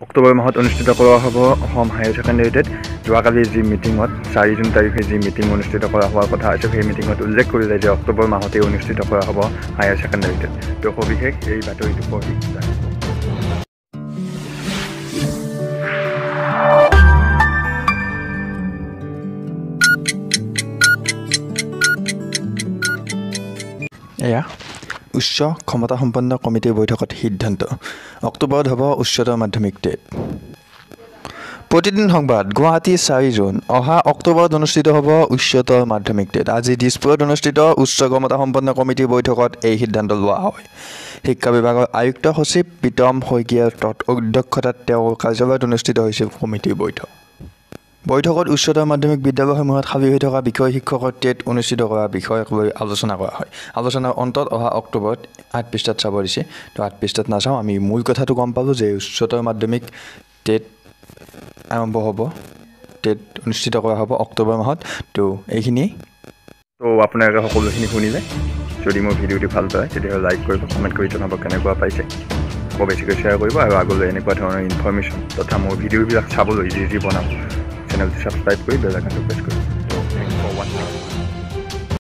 অক্টোবৰ মাহত অনুষ্ঠিত কৰা হ'ব অসম হায়াৰ ছেকেণ্ডেৰী টেট। যোৱাকালি যি মিটিঙত 4 জুন তাৰিখে যি মিটিং অনুষ্ঠিত কৰা হোৱাৰ কথা আছে, সেই মিটিঙত উল্লেখ কৰিলে যে অক্টোবৰ মাহতেই অনুষ্ঠিত কৰা হ'ব হায়াৰ ছেকেণ্ডেৰী টেট। তো সবিশেষ এই বাতৰিটো পঢ়ি জানিব। এয়া উচ্চ ক্ষমতাসম্পন্ন কমিটিৰ বৈঠকত সিদ্ধান্ত, অক্টোবৰত হ'ব উচ্চতৰ মাধ্যমিক টেট। প্ৰতিদিন সংবাদ। গুৱাহাটী 4 জুন। অহা অক্টোবৰত অনুষ্ঠিত হ'ব উচ্চতৰ মাধ্যমিক টেট। আজি দিছপুৰত অনুষ্ঠিত উচ্চ ক্ষমতাসম্পন্ন কমিটিৰ বৈঠকত এই সিদ্ধান্ত লোৱা হয়। শিক্ষা বিভাগৰ আয়ুক্ত সচিব প্ৰীতম শইকীয়াৰ অধ্যক্ষতাত তেওঁৰ কাৰ্যালয়ত অনুষ্ঠিত হৈছিল কমিটিৰ বৈঠক। বৈঠকত উচ্চতৰ মাধ্যমিক বিদ্যালয়সমূহত খালী হৈ থকা বিষয় শিক্ষকৰ টেট অনুষ্ঠিত কৰাৰ বিষয়ক লৈ আলোচনা কৰা হয়। আলোচনাৰ অন্তত অহা অক্টোবৰত 8 পৃষ্ঠাত চাব দিছে। তো 8 পৃষ্ঠাত নাচাওঁ, আমি মূল কথাটো গম পালোঁ যে উচ্চতৰ মাধ্যমিক টেট আৰম্ভ হ'ব, টেট অনুষ্ঠিত কৰা হ'ব অক্টোবৰ মাহত। তো এইখিনিয়ে। তো আপোনালোকে সকলোখিনি শুনিলে। যদি মোৰ ভিডিঅ'টো ভাল পায় তেতিয়াহ'লে লাইক কৰিব, কমেণ্ট কৰি জনাব কেনেকুৱা পাইছে। আকৌ বেছিকৈ শ্বেয়াৰ কৰিব আৰু আগলৈ এনেকুৱা ধৰণৰ ইনফৰ্মেশ্যন তথা মোৰ ভিডিঅ'বিলাক চাবলৈ যি বনাওঁ চেনেলটো ছাবস্ক্ৰাইব কৰি বেল আইকনটো প্ৰেছ কৰিব।